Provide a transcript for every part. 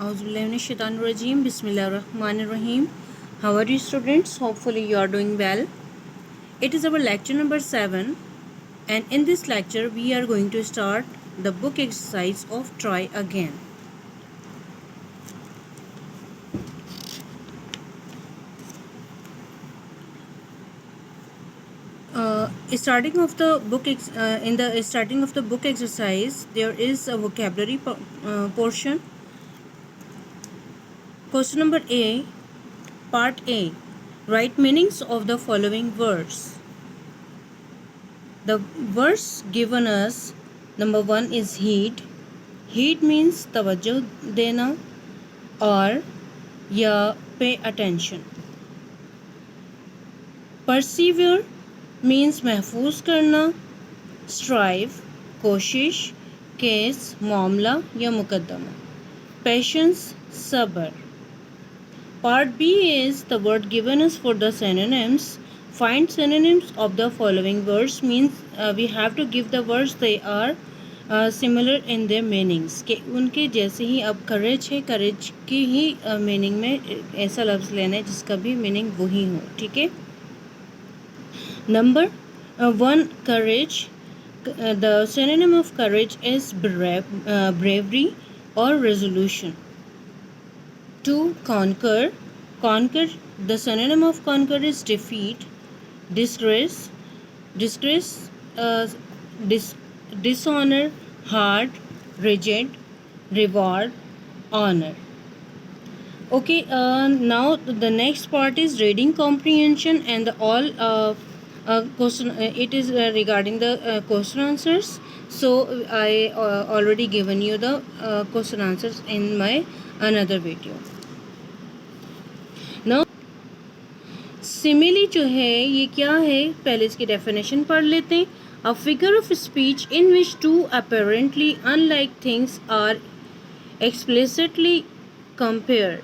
Auzubillahiminash-shaitanir-rajeem. Bismillahir-rahmanir-rahim. How are you, students? Hopefully you are doing well. It is our lecture number 7, and in this lecture we are going to start the book exercise of Try Again. Starting of the book in the starting of the book exercise, there is a vocabulary portion. Question number A, part A. Write meanings of the following words. The words given us, number 1 is heed. Heed means तवज्जो देना और या pay attention. Persevere means महफूज करना. Strive कोशिश, case मामला या मुकदमा. Patience सब्र. Part B is the word given us for the synonyms. Find synonyms of the following words means we have to give the words they are similar in their meanings. कि उनके जैसे ही. अब courage है, courage की ही meaning में ऐसा लफ्ज़ लेना है जिसका भी meaning वही हो. ठीक है. Number 1, courage. The synonym of courage is bravery or resolution. 2, conquer. Conquer, the synonym of conquer is defeat. Disgrace, dishonor, hard, rigid, reward, honor. Okay, now the next part is reading comprehension and all question. It is regarding the question answers. So I already given you the question answers in my another video. Now simile जो है ये क्या है, पहले इसकी definition पढ़ लेते हैं. A figure of speech in which two apparently unlike things are explicitly compared,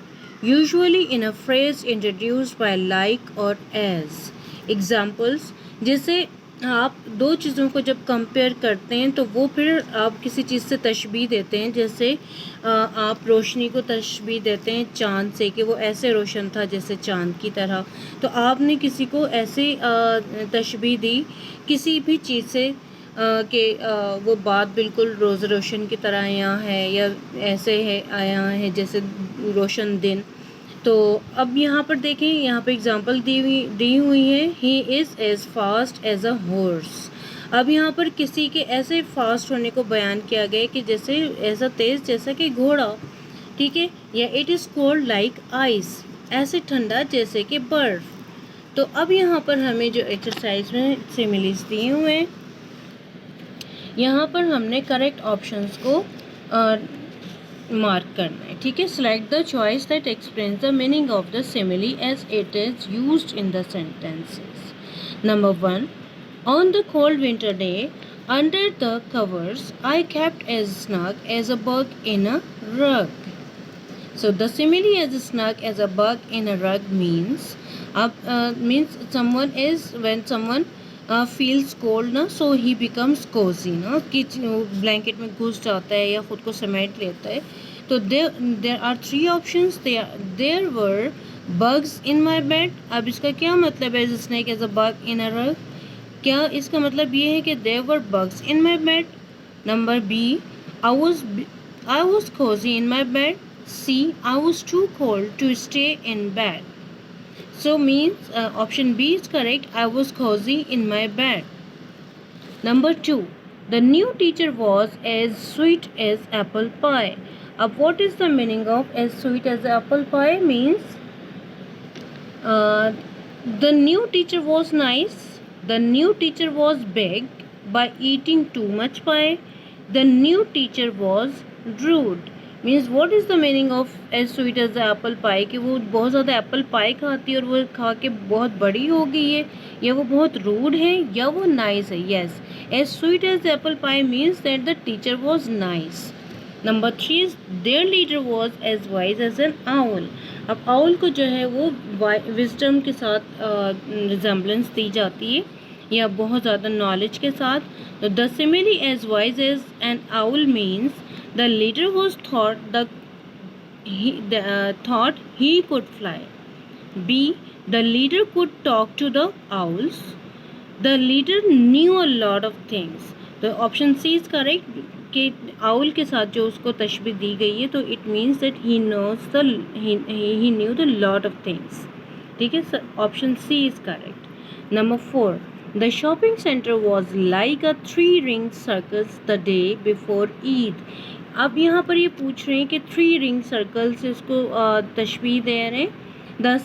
usually in a phrase introduced by like or as. Examples, जैसे आप दो चीज़ों को जब कंपेयर करते हैं तो वो फिर आप किसी चीज़ से तशबीह देते हैं. जैसे आप रोशनी को तशबीह देते हैं चाँद से कि वो ऐसे रोशन था जैसे चाँद की तरह. तो आपने किसी को ऐसे तशबीह दी किसी भी चीज़ से कि वो बात बिल्कुल रोज़ रोशन की तरह आया है या ऐसे है आया है जैसे रोशन दिन. तो अब यहाँ पर देखें, यहाँ पर एग्जांपल दी हुई है. He is as fast as a horse. अब यहाँ पर किसी के ऐसे फास्ट होने को बयान किया गया कि जैसे ऐसा तेज़ जैसा कि घोड़ा. ठीक है. या it is cold like ice, ऐसे ठंडा जैसे कि बर्फ़. तो अब यहाँ पर हमें जो एक्सरसाइज में सिमिलीज दिए हुए हैं, यहाँ पर हमने करेक्ट ऑप्शंस को मार्क करना है. ठीक है. Select the choice that explains the meaning of the simile as it is used in the sentences. Number 1, on the cold winter day, under the covers, I kept as snug as a bug in a rug. So the simile as snug as a bug in a rug means someone is when someone feels cold ना, so he becomes cozy ना, कि blanket में घुस जाता है या खुद को समेट लेता है. तो there are 3 options. There were bugs in my bed. अब इसका क्या मतलब है snake as a bug in a rug? क्या इसका मतलब ये है कि there were bugs in my bed. Number B, I was cozy in my bed. C, I was too cold to stay in bed. So means option B is correct. I was cozy in my bed. Number 2, the new teacher was as sweet as apple pie. अब what is the meaning of as sweet as apple pie? Means the new teacher was nice. The new teacher was big by eating too much pie. The new teacher was rude. Means what is the meaning of as sweet as the apple pie? कि वो बहुत ज़्यादा apple pie खाती है और वो खा के बहुत बड़ी हो गई है, या वो बहुत रूड है, या वो नाइस है. Yes, as sweet as the apple pie means that the teacher was nice. Number 3 is their leader was as wise as an owl. अब आउल को जो है वो विजडम के साथ रिजेम्बलेंस दी जाती है या बहुत ज़्यादा नॉलेज के साथ. तो the simile as wise as an owl means the leader was thought the thought he could fly. B. The leader could talk to the owls. The leader knew a lot of things. तो option C is correct कि owl के साथ जो उसको तशबीह दी गई है तो it means that he knows the he knew the lot of things. ठीक है sir, option C is correct. Number 4. The shopping centre was like a 3-ring circus the day before Eid. अब यहाँ पर ये पूछ रहे हैं कि 3-ring सर्कल से उसको तशबीह दे रहे हैं. The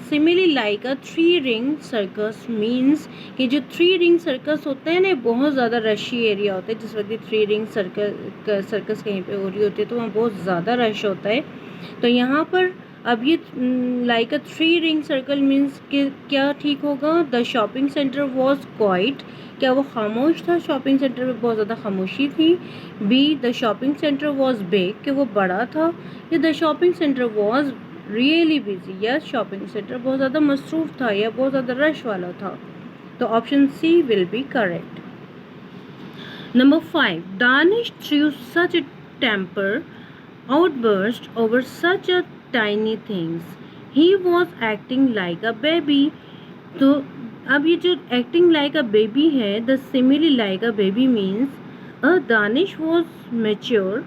simile like a 3-ring circus means कि जो 3-ring सर्कस होता है ना बहुत ज़्यादा रशी एरिया होता है. जिस वक्त 3-ring सर्कस कहीं पे हो रही होती है तो वहाँ बहुत ज़्यादा रश होता है. तो यहाँ पर अब ये like a 3-ring circle means कि क्या ठीक होगा. The shopping centre was quite, क्या वो खामोश था. शॉपिंग सेंटर में बहुत ज़्यादा खामोशी थी. B. The shopping centre was big, कि वो बड़ा था. या the shopping centre was really busy, या शॉपिंग सेंटर बहुत ज़्यादा मसरूफ़ था या बहुत ज़्यादा रश वाला था. तो option C will be correct. Number 5. Danish threw such a temper outburst over such a tiny things. He was acting like a baby. तो अब ये जो acting like a baby है, the simile like a baby means Danish was mature,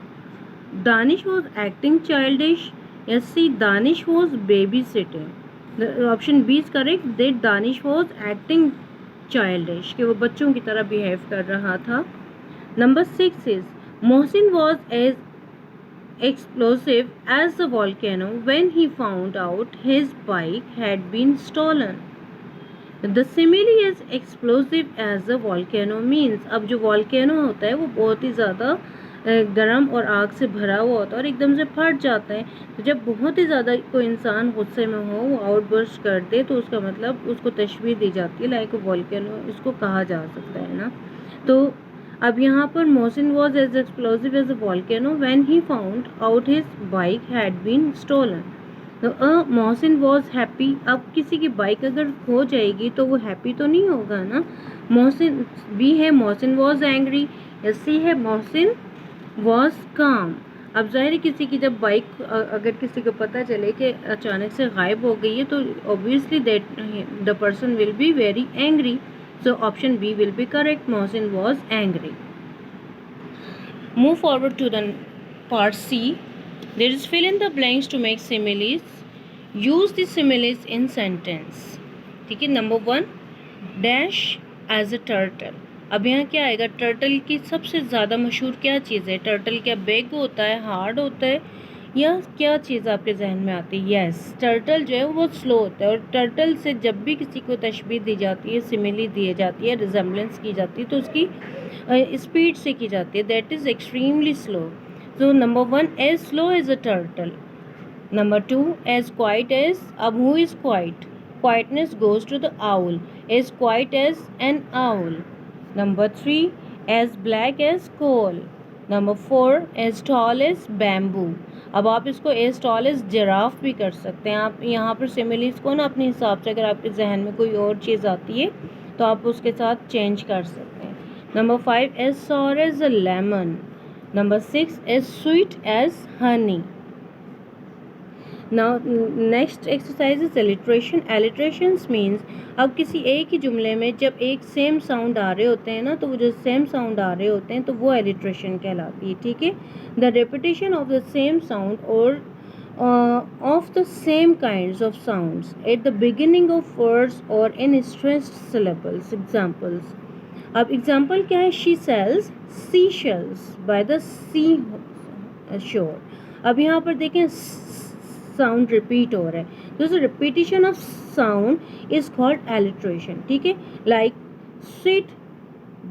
Danish was acting childish, yes, see Danish was babysitting. The option B is correct that Danish was acting childish, कि वो बच्चों की तरह behave कर रहा था. Number 6 is Mohsin was as explosive as a volcano when he found out his bike had been stolen. The simile is explosive as a volcano means अब जो volcano होता है वो बहुत ही ज़्यादा गर्म और आग से भरा हुआ होता है और एकदम से फट जाता है. तो जब बहुत ही ज़्यादा कोई इंसान गुस्से में हो वो आउटबर्स्ट कर दे तो उसका मतलब उसको तशबीह दी जाती है लाइक वॉल्केनो, इसको कहा जा सकता है ना. तो अब यहाँ पर Mohsin was as explosive as a volcano when he found out his bike had been stolen. तो मोहसिन वॉज हैप्पी. अब किसी की बाइक अगर खो जाएगी तो वो हैप्पी तो नहीं होगा ना. मोहसिन बी है मोहसिन वॉज एंग्री, या सी है मोहसिन वॉज काम. अब ज़ाहिर है किसी की जब बाइक अगर किसी को पता चले कि अचानक से गायब हो गई है तो obviously that the person will be very angry. So option B will be correct. Mohsin was angry. Move forward to the part C. There is fill in the blanks to make similes. Use the similes in sentence. ठीक है. Number 1. Dash as a turtle. अब यहाँ क्या आएगा. Turtle की सबसे ज़्यादा मशहूर क्या चीज़ है. टर्टल क्या बिग होता है, हार्ड होता है, या क्या चीज़ आपके जहन में आती है. यस, टर्टल जो है वो बहुत स्लो होता है. और टर्टल से जब भी किसी को तशबीह दी जाती है, सिमिली दी जाती है, रिजेम्बलेंस की जाती है तो उसकी स्पीड से की जाती है. That is extremely slow. तो number 1 as slow as a turtle. Number 2 as quiet as. अब who is quiet. Quietness goes to the owl. As quiet as an owl. Number 3 as black as coal. Number 4 as tall as bamboo. अब आप इसको as tall as giraffe भी कर सकते हैं. आप यहाँ पर सिमिलीज को ना अपने हिसाब से अगर आपके जहन में कोई और चीज़ आती है तो आप उसके साथ चेंज कर सकते हैं. Number 5 as sour as a lemon. Number 6 as sweet as honey. Now next exercise is alliteration. Alliterations means अब किसी एक ही जुमले में जब एक सेम साउंड आ रहे होते हैं ना तो वो जो सेम साउंड आ रहे होते हैं तो वो एलिट्रेशन कहलाती है. ठीक है. The repetition of the same sound और of the same kinds of sounds at the beginning of words or in stressed syllables. Examples. अब एग्जाम्पल क्या है. She sells seashells by the seashore. अब यहाँ पर देखें साउंड रिपीट हो रहा है. दोस्तों repetition of sound is called alliteration. ठीक है. Like sweet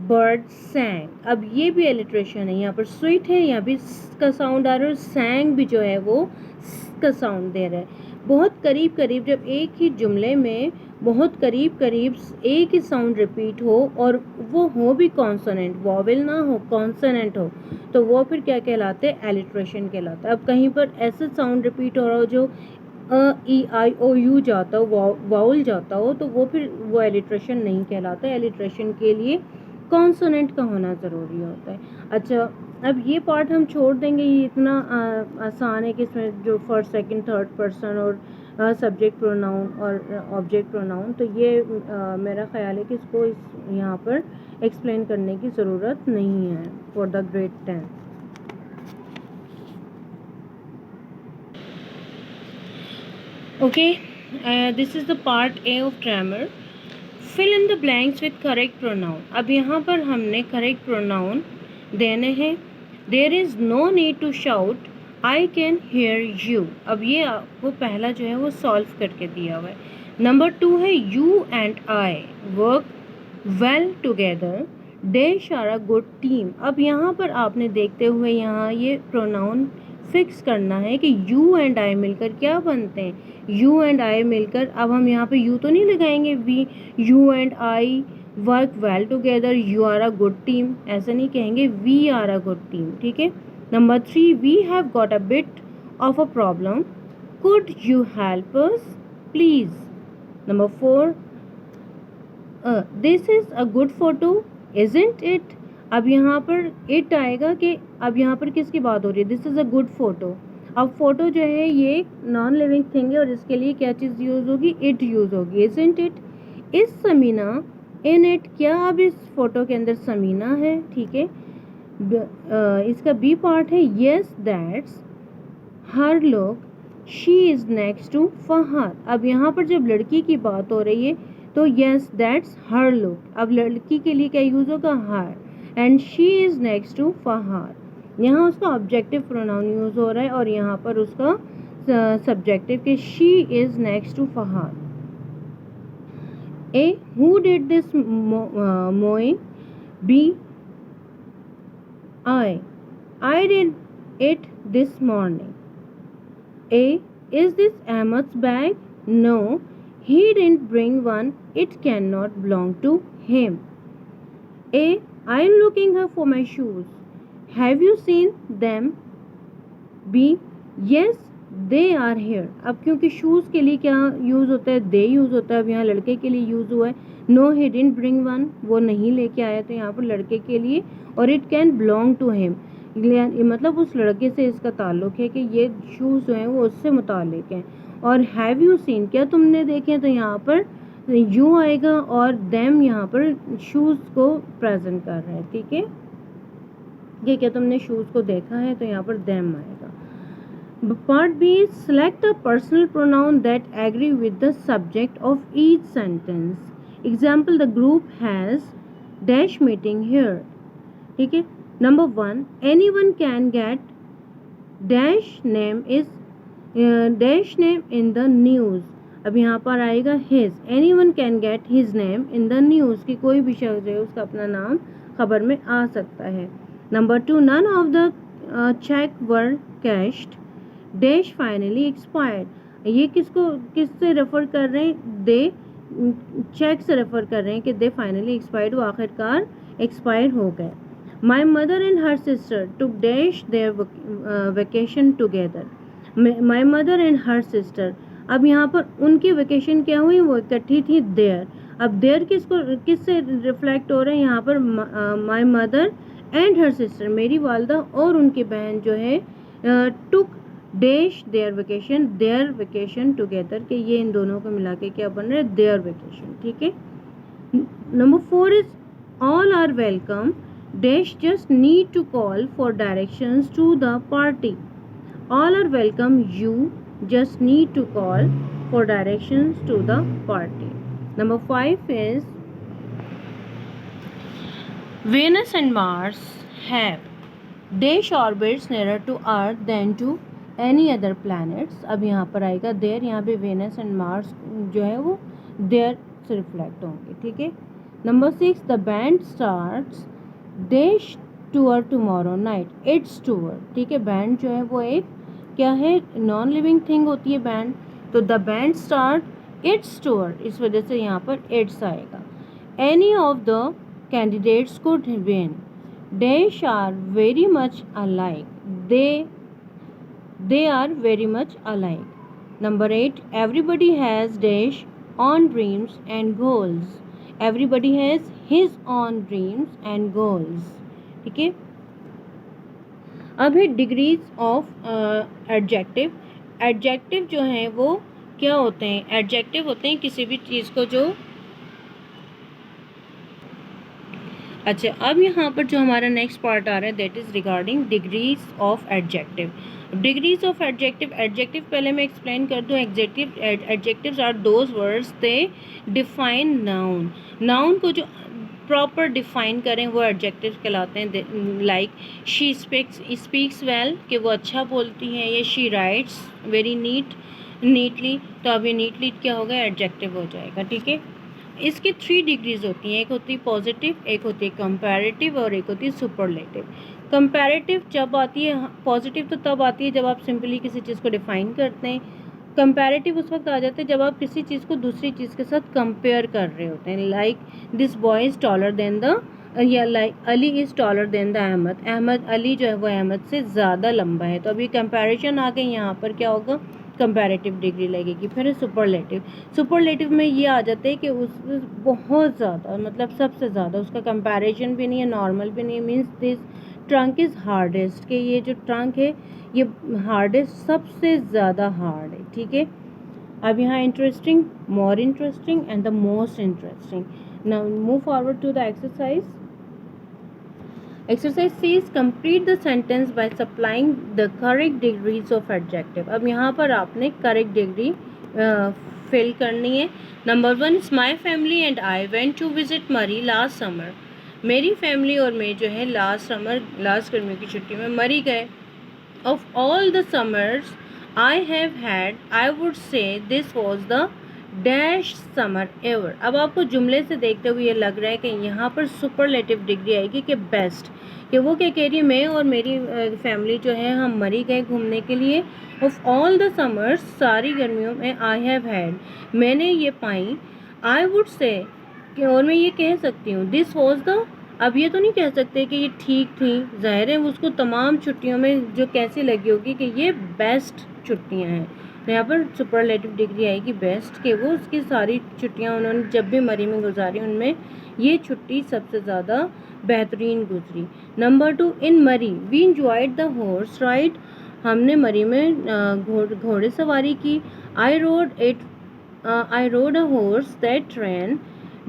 bird सैंग. अब ये भी एलिट्रेशन है. यहाँ पर स्वीट है, यहाँ भी का साउंड आ रहा है, और सैंग भी जो है वो का साउंड दे रहा है. बहुत करीब करीब जब एक ही जुमले में बहुत करीब करीब एक ही साउंड रिपीट हो और वो हो भी कॉन्सोनेंट, वॉवेल ना हो, कॉन्सोनेंट हो, तो वो फिर क्या कहलाते हैं. एलिट्रेशन कहलाता है. अब कहीं पर ऐसे साउंड रिपीट हो रहा हो जो ई आई ओ यू जाता हो, वाउल जाता हो, तो वो फिर वो एलिट्रेशन नहीं कहलाता. एलिट्रेशन के लिए कॉन्सोनेंट का होना ज़रूरी होता है. अच्छा, अब ये पार्ट हम छोड़ देंगे, ये इतना आसान है कि इसमें जो फर्स्ट सेकंड थर्ड पर्सन और सब्जेक्ट प्रोनाउन और ऑब्जेक्ट प्रोनाउन, तो ये मेरा ख्याल है कि इसको यहाँ पर एक्सप्लेन करने की ज़रूरत नहीं है for the grade 10। Okay, this is the part A of grammar. Fill in the blanks with correct pronoun. अब यहाँ पर हमने correct pronoun देने हैं. There is no need to shout, I can hear you. अब ये आपको पहला जो है वो solve करके दिया हुआ है. नंबर 2 है you and I work well together. They are a good team. अब यहाँ पर आपने देखते हुए यहाँ ये pronoun फिक्स करना है कि यू एंड आई मिलकर क्या बनते हैं. यू एंड आई मिलकर, अब हम यहाँ पे यू तो नहीं लगाएंगे, we you and I work well together, you are a good team, ऐसा नहीं कहेंगे, we are a good team. ठीक है. Number 3, we have got a bit of a problem, could you help us please. Number 4, this is a good photo isn't it. अब यहाँ पर it आएगा कि अब यहाँ पर किसकी बात हो रही है, this is a good photo. अब फोटो जो है ये नॉन लिविंग थिंग है और इसके लिए क्या चीज़ यूज़ होगी, इट यूज़ होगी. Isn't it, is Samina in it, क्या अब इस फोटो के अंदर समीना है. ठीक है. इसका बी पार्ट है yes that's her look, she is next to Fahad. अब यहाँ पर जब लड़की की बात हो रही है तो येस दैट्स हर लुक, अब लड़की के लिए क्या यूज़ होगा, her. And she is next to Fahad, यहाँ उसका ऑब्जेक्टिव प्रोनाउन यूज़ हो रहा है और यहाँ पर उसका सब्जेक्टिव कि she is next to Fahad. A, who did this morning. B, I did it this morning. A, is this Ahmed's bag? No, he didn't bring one. It cannot belong to him. A, I'm looking for my shoes. Have you seen them? B, yes, they are here. अब क्योंकि shoes के लिए क्या use होता है, दे use होता है. अब यहाँ लड़के के लिए यूज़ हुआ है. No, he didn't bring one, वो नहीं लेके आया, तो यहाँ पर लड़के के लिए. और it can belong to him, मतलब उस लड़के से इसका ताल्लुक है कि ये शूज़ जो हैं वो उससे मुताल्लिक हैं. और हैव यू सीन, क्या तुमने देखे, तो यहाँ पर यू आएगा और देम यहाँ पर शूज़ को प्रेजेंट कर रहे हैं. ठीक है. ये क्या तुमने शूज़ को देखा है, तो यहाँ पर देम आएगा. Part B, select a personal pronoun that agree with the subject of each sentence. Example, the group has dash meeting here. ठीक है. Number 1, anyone can get dash name is dash name in the news. अब यहाँ पर आएगा his. Anyone can get his name in the news, कि कोई भी शख्स है उसका अपना नाम खबर में आ सकता है. Number 2, none of the check were cashed. Dash finally expired. ये किससे रेफर कर रहे हैं, दे चेक से रेफर कर रहे हैं कि दे फाइनली एक्सपायर्ड, वो आखिरकार एक्सपायर हो गए. My mother and her sister took dash their vacation together. My mother and her sister, अब यहाँ पर उनकी वेकेशन क्या हुई, वो इकट्ठी थी, देयर. अब देयर किससे रिफ्लेक्ट हो रहे हैं, यहाँ पर my mother and her sister, मेरी वालदा और उनकी बहन जो है, टुक डैश देयर वेकेशन टुगेदर, कि ये इन दोनों को मिला के क्या बन रहा है, देयर वेकेशन. ठीक है. Number 4 is all are welcome. Dash just need to call for directions to the party. All are welcome. You just need to call for directions to the party. Number 5 is Venus and Mars have dash orbits nearer to Earth than to any other planets. अब यहाँ पर आएगा there, यहाँ पे Venus and Mars जो है वो there से रिफ्लेक्ट होंगे. ठीक है. Number 6, the band starts dash tour tomorrow night. It's tour. ठीक है. बैंड जो है वो एक क्या है, नॉन लिविंग थिंग होती है बैंड. तो the band start its tour, इस वजह से यहाँ पर इट्स आएगा. Any of the candidates could win. Dash are very much alike. They are very much alike. Number 8, everybody has dash own dreams and goals. Everybody has his own dreams and goals. ठीक है. अब है degrees of adjective. Adjective जो हैं वो क्या होते हैं? एडजेक्टिव होते हैं किसी भी चीज़ को जो अच्छा, अब यहाँ पर जो हमारा नेक्स्ट पार्ट आ रहा है that is regarding degrees of adjective. Degrees of adjective, adjective पहले मैं एक्सप्लेन कर दूँ। Adjectives are those words they define noun. Noun को जो प्रॉपर डिफाइन करें वो एडजेक्टिव कहलाते हैं। लाइक शी स्पीक्स वेल, कि वो अच्छा बोलती हैं, या शी राइट्स वेरी नीटली, तो अब ये नीटली क्या होगा? एडजेक्टिव हो जाएगा। ठीक है, इसकी 3 डिग्रीज होती हैं। एक होती है पॉजिटिव, एक होती है कंपैरेटिव और एक होती है सुपरलेटिव। कंपैरेटिव जब आती है, पॉजिटिव तो तब आती है जब आप सिंपली किसी चीज़ को डिफाइन करते हैं। कंपैरेटिव उस वक्त आ जाते हैं जब आप किसी चीज़ को दूसरी चीज़ के साथ कंपेयर कर रहे होते हैं। Like this boy is taller than the, या like Ali is taller than the Ahmad, Ali जो है वो अहमद से ज़्यादा लंबा है। तो अभी कंपैरिजन आ गई, यहाँ पर क्या होगा? कंपैरेटिव डिग्री लगेगी। फिर है सुपरलेटिव। सुपरलेटिव में ये आ जाता है कि उस बहुत ज़्यादा, मतलब सबसे ज़्यादा, उसका कंपैरिजन भी नहीं है, नॉर्मल भी नहीं है। Means this trunk is hardest, कि ये जो ट्रंक है ये हार्डेस्ट, सबसे ज़्यादा हार्ड है। ठीक है, अब यहाँ interesting, more interesting and the most interesting. Now move forward to the exercise. Exercise says complete the sentence by supplying the correct degrees of adjective। अब यहाँ पर आपने correct degree fill करनी है। Number 1 is my family and I went to visit Murray last summer। मेरी family और मैं जो है लास्ट गर्मियों की छुट्टी में मरी गए। Of all the summers I have had, I would say this was the dash summer ever. अब आपको जुमले से देखते हुए ये लग रहा है कि यहाँ पर सुपरलेटिव डिग्री आएगी कि बेस्ट, कि वो क्या कह रही है? मैं और मेरी फैमिली जो है हम मरी गए घूमने के लिए। ऑफ ऑल द समर्स, सारी गर्मियों में, आई हैव हैड, मैंने ये पाई। आई वुड से, कि और मैं ये कह सकती हूँ, दिस वॉज द, अब ये तो नहीं कह सकते कि ये ठीक थी, ज़ाहिर है उसको तमाम छुट्टियों में जो कैसी लगी होगी कि ये बेस्ट छुट्टियाँ हैं। तो यहाँ पर सुपरलेटिव डिग्री आएगी बेस्ट, कि वो उसकी सारी छुट्टियाँ उन्होंने जब भी मरी में गुजारी उनमें ये छुट्टी सबसे ज़्यादा बेहतरीन गुजरी। Number 2, in Murree we enjoyed the horse ride, हमने मरी में घोड़े सवारी की। I rode a horse that ran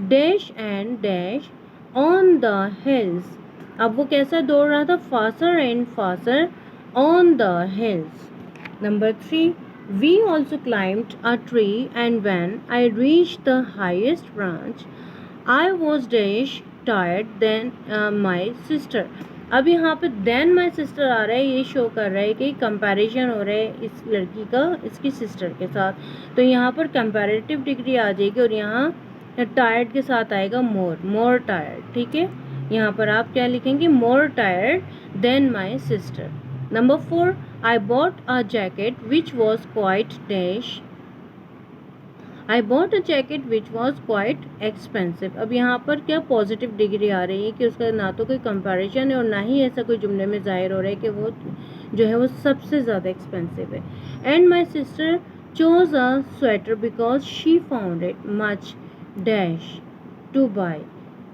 dash and dash on the hills. अब वो कैसा दौड़ रहा था? Faster and faster on the hills. Number 3, we also climbed a tree and when I reached the highest branch, I was dash tired than my sister। अब यहाँ पे then my sister आ रहा है, ये शो कर रहा है कि कंपैरिजन हो रहा है इस लड़की का इसकी सिस्टर के साथ। तो यहाँ पर कंपैरेटिव डिग्री आ जाएगी और यहाँ टायर्ड के साथ आएगा मोर टायर्ड। ठीक है, यहाँ पर आप क्या लिखेंगे? More tired than my sister. Number 4, I bought a jacket which was quite dash। I bought a jacket which was quite expensive। अब यहाँ पर क्या पॉजिटिव डिग्री आ रही है कि उसका ना तो कोई कंपैरिजन है और ना ही ऐसा कोई जुमले में ज़ाहिर हो रहा है कि वो जो है वो सबसे ज़्यादा एक्सपेंसिव है। And my sister chose a sweater because she found it much dash to buy.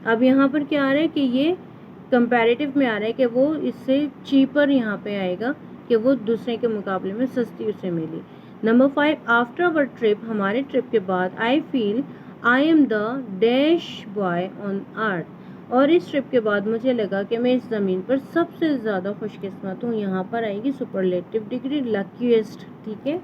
अब यहाँ पर क्या आ रहा है कि ये कंपैरेटिव में आ रहा है कि वो इससे चीपर यहाँ पे आएगा, कि वो दूसरे के मुकाबले में सस्ती उसे मिली। नंबर 5, आफ्टर अवर ट्रिप, हमारे ट्रिप के बाद, I feel I am the dash boy on earth, और इस ट्रिप के बाद मुझे लगा कि मैं इस ज़मीन पर सबसे ज़्यादा खुशकिस्मत हूँ। यहाँ पर आएगी सुपरलेटिव डिग्री लकीएस्ट। ठीक है,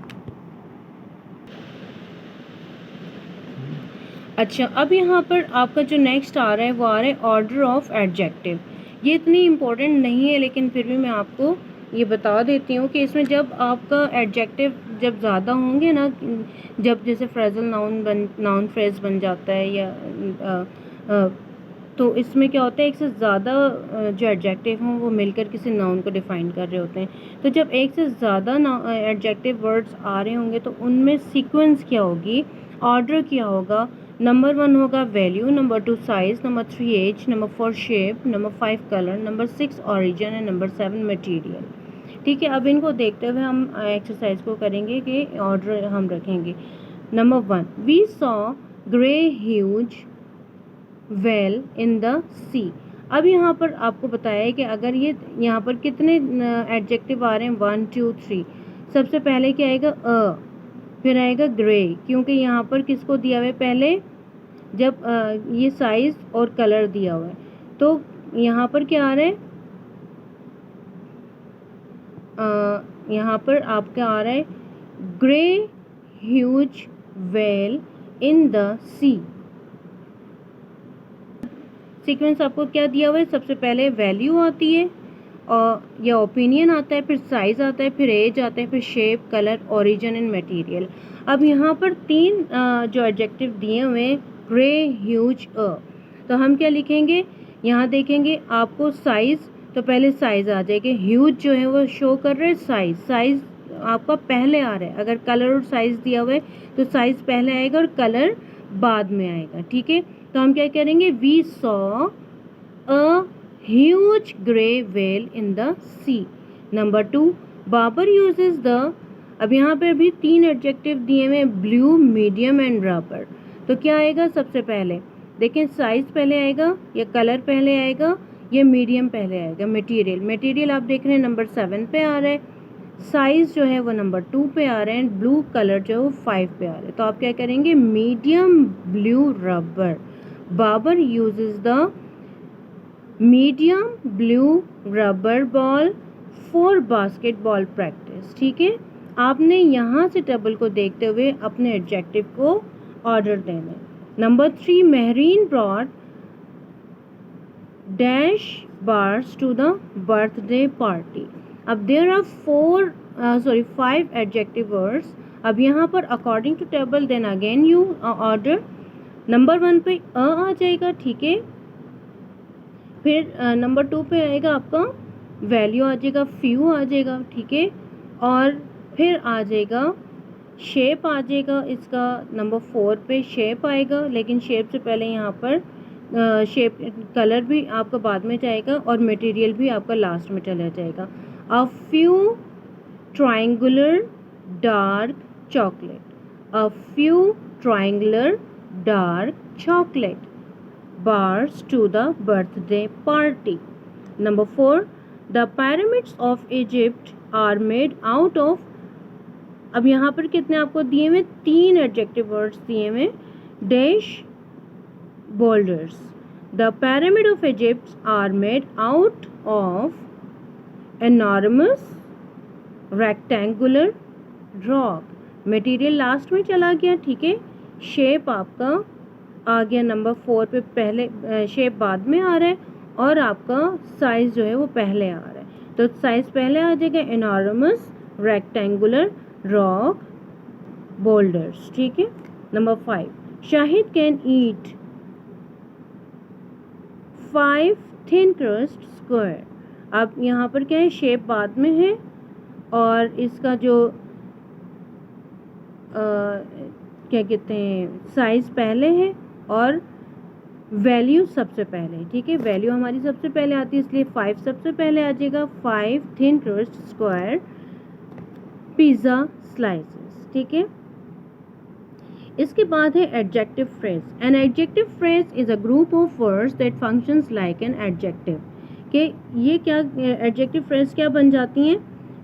अच्छा, अब यहाँ पर आपका जो नेक्स्ट आ रहा है वो आ रहा है ऑर्डर ऑफ एडजेक्टिव। ये इतनी इम्पोर्टेंट नहीं है लेकिन फिर भी मैं आपको ये बता देती हूँ कि इसमें जब आपका एडजेक्टिव जब ज़्यादा होंगे ना, जब जैसे फ्रेजल नाउन फ्रेज बन जाता है या तो इसमें क्या होता है, एक से ज़्यादा जो एडजेक्टिव हों वो मिलकर किसी नाउन को डिफ़ाइन कर रहे होते हैं। तो जब एक से ज़्यादा एडजेक्टिव वर्ड्स आ रहे होंगे तो उनमें सीक्वेंस क्या होगी, ऑर्डर क्या होगा? नंबर 1 होगा value, number 2 size, number 3 age, number 4 shape, number 5 colour, number 6 origin and number 7 material. ठीक है, अब इनको देखते हुए हम एक्सरसाइज को करेंगे कि ऑर्डर हम रखेंगे। Number 1, we saw grey huge whale in the sea. अब यहाँ पर आपको बताया है कि अगर ये यहाँ पर कितने एडजेक्टिव आ रहे हैं, 1 2 3। सबसे पहले क्या आएगा, फिर आएगा ग्रे, क्योंकि यहाँ पर किसको दिया हुआ है पहले, जब ये साइज और कलर दिया हुआ है, तो यहाँ पर क्या आ रहा है, यहाँ पर आपका आ रहा है grey huge whale in the sea. Sequence आपको क्या दिया हुआ है, सबसे पहले वैल्यू आती है और या ओपिनियन आता है, फिर साइज आता है, फिर एज आता है, फिर shape, colour, origin and material. अब यहाँ पर तीन जो एडजेक्टिव दिए हुए हैं, ग्रे, ह्यूज, तो हम क्या लिखेंगे, यहाँ देखेंगे आपको साइज, तो पहले साइज आ जाएगा, ह्यूज जो है वो शो कर रहे हैं साइज, साइज आपका पहले आ रहा है। अगर कलर और साइज दिया हुआ है तो साइज पहले आएगा और कलर बाद में आएगा, ठीक है। तो हम क्या करेंगे, we saw a huge grey whale in the sea. Number 2, Babar uses the, अब यहाँ पे भी तीन एडजेक्टिव दिए हुए, ब्लू, मीडियम एंड रबर। तो क्या आएगा, सबसे पहले देखें साइज पहले आएगा या कलर पहले आएगा या मीडियम पहले आएगा। मटेरियल, मटेरियल आप देख रहे हैं नंबर 7 पे आ रहा है, साइज जो है वो नंबर 2 पे आ रहे हैं, ब्लू कलर जो है वो 5 पे आ रहा है। तो आप क्या करेंगे, medium blue rubber, Babar uses the medium blue rubber ball for basketball practice, ठीक है। आपने यहाँ से टेबल को देखते हुए अपने एडजेक्टिव को ऑर्डर देना है। Number 3, Mehreen brought dash bars to the birthday party. अब देयर आर 5 एडजेक्टिव वर्ड्स। अब यहाँ पर according to table then again you order. Number 1 पे आ जाएगा, ठीक है। फिर नंबर 2 पे आएगा आपका वैल्यू आ जाएगा, फ्यू आ जाएगा, ठीक है। और फिर आ जाएगा शेप आ जाएगा इसका, नंबर 4 पे शेप आएगा, लेकिन शेप से पहले यहाँ पर शेप, कलर भी आपका बाद में जाएगा और मटेरियल भी आपका लास्ट में चला जाएगा। A few triangular dark chocolate, a few triangular dark chocolate bars to the birthday party. Number 4, the pyramids of Egypt are made out of, अब यहाँ पर कितने आपको दिए हुए, 3 एडजेक्टिव वर्ड्स दिए हुए, dash boulders. The pyramid of Egypt are made out of enormous rectangular rock. Material last में चला गया, ठीक है। शेप आपका आ गया नंबर 4 पे, पहले शेप बाद में आ रहा है और आपका साइज जो है वो पहले आ रहा है, तो साइज पहले आ जाएगा, एनॉर्मस रेक्टेंगुलर रॉक बोल्डर्स, ठीक है। Number 5, Shahid can eat 5 thin crust square. अब यहाँ पर क्या है, शेप बाद में है और इसका जो क्या कहते हैं, साइज पहले है और वैल्यू सबसे पहले है, ठीक है। वैल्यू हमारी सबसे पहले आती है, इसलिए 5 सबसे पहले आ जाएगा, 5 thin crust square pizza slices, ठीक है। इसके बाद है adjective phrase. An adjective phrase is a group of words that functions like an adjective. कि ये क्या एडजेक्टिव फ्रेज क्या बन जाती हैं,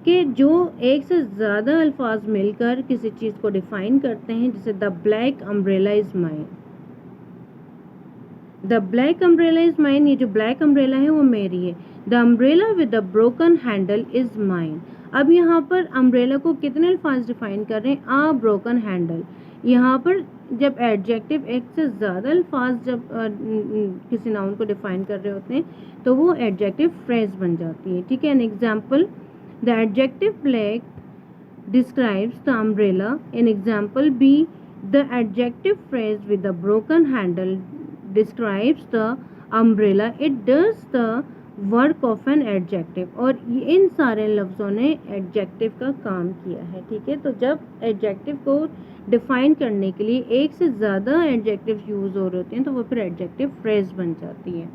कि जो एक से ज़्यादा अल्फाज मिलकर किसी चीज़ को डिफाइन करते हैं, जैसे the black umbrella is mine, the black umbrella is mine, ये जो ब्लैक अम्ब्रेला है वो मेरी है। The umbrella with the broken handle is mine. अब यहाँ पर अम्ब्रेला को कितने अल्फाज डिफाइन कर रहे हैं, आ ब्रोकन हैंडल। यहाँ पर जब एडजेक्टिव एक से ज़्यादा अल्फाज जब किसी नाउन को डिफाइन कर रहे होते हैं तो वो एडजेक्टिव फ्रेज बन जाती है, ठीक है। An example, the adjective black describes the umbrella. In example B, the adjective phrase with the broken handle describes the umbrella. It does the work of an adjective. और इन सारे लफ्ज़ों ने एडजेक्टिव का काम किया है, ठीक है। तो जब एडजेक्टिव को डिफाइन करने के लिए एक से ज़्यादा एडजेक्टिव यूज़ हो रहे होते हैं तो वो फिर एडजेक्टिव फ्रेज बन जाती है।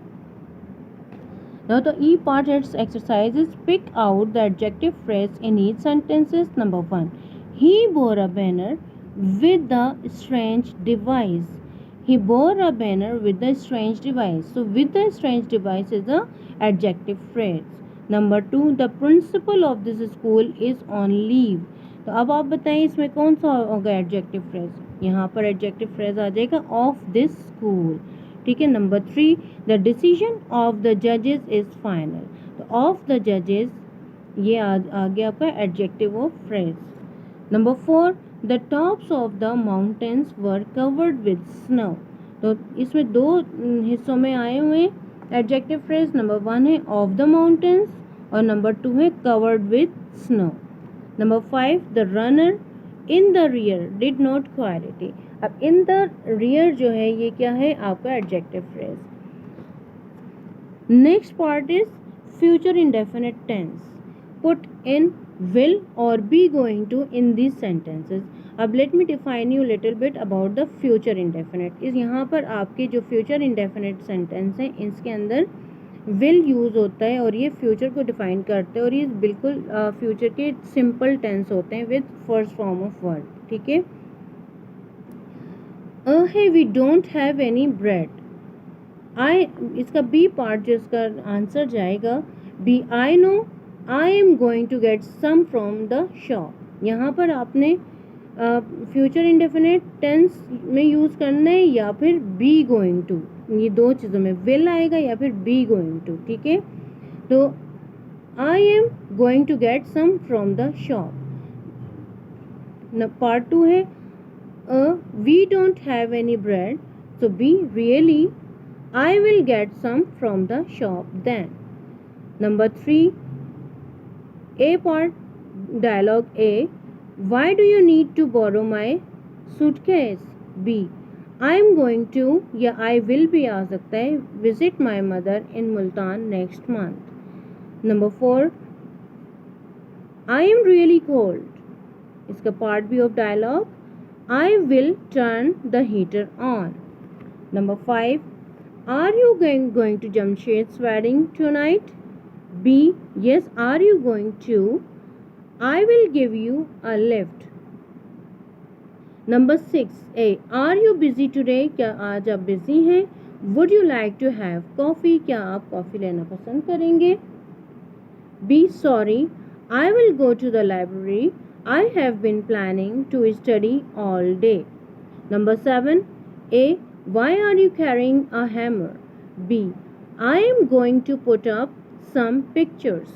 Now the E part exercises, pick out the adjective phrase in each sentences. Number 1, he bore a banner with the strange device. He bore a banner with the strange device. So with the strange device is a adjective phrase. Number 2, the principal of this school is on leave. तो अब आप बताइए इसमें कौन सा होगा adjective phrase. यहाँ पर एडजेक्टिव फ्रेज आ जाएगा ऑफ दिस स्कूल. ठीक है. Number 3, the decision of the जजेस इज फाइनल. तो ऑफ द जजेस ये आ गया आपका adjective of phrase. Number 4, the tops of the mountains were covered with snow. तो इसमें दो हिस्सों में आए हुए एडजेक्टिव फ्रेज. नंबर 1 है ऑफ द माउंटेन्स और नंबर 2 है covered with snow. Number 5, the runner in the rear did not quality. अब इन द रियर जो है ये क्या है आपका adjective phrase. Next part is future indefinite tense. Put in will or be going to in these sentences. अब let me define you little bit about the future indefinite. इस यहाँ पर आपके जो future indefinite sentence हैं इसके अंदर will use होता है और ये future को डिफाइन करते हैं और ये बिल्कुल future के simple tense होते हैं with first form of word. ठीक है. hey we don't have any bread. इसका B पार्ट जो इसका आंसर जाएगा B. I know I am going to get some from the shop. यहाँ पर आपने फ्यूचर इंडेफिनिट टेंस में यूज़ करना है या फिर बी गोइंग टू. ये दो चीज़ों में विल आएगा या फिर बी गोइंग टू. ठीक है. तो I am going to get some from the shop. Part 2 है we don't have any bread. So B really I will get some from the shop then. Number 3, A part, dialogue A. Why do you need to borrow my suitcase? B. I am going to या I will भी आ सकता है visit my mother in Multan next month. Number 4, I am really cold. इसका part B of dialogue. I will turn the heater on. Number 5, are you going to Jamshed's wedding tonight? B. Yes, are you going to? I will give you a lift. Number 6, A. Are you busy today? क्या आज आप busy हैं? Would you like to have coffee? क्या आप coffee लेना पसंद करेंगे? B. Sorry, I will go to the library. I have been planning to study all day. Number 7, A. Why are you carrying a hammer? B. I am going to put up some pictures.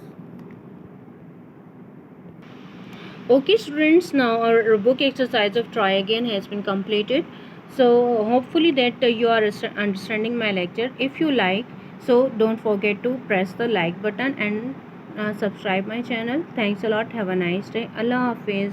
Okay students, now our book exercise of try again has been completed. So hopefully that you are understanding my lecture. If you like, so don't forget to press the like button and subscribe my channel. Thanks a lot. Have a nice day. Allah Hafiz.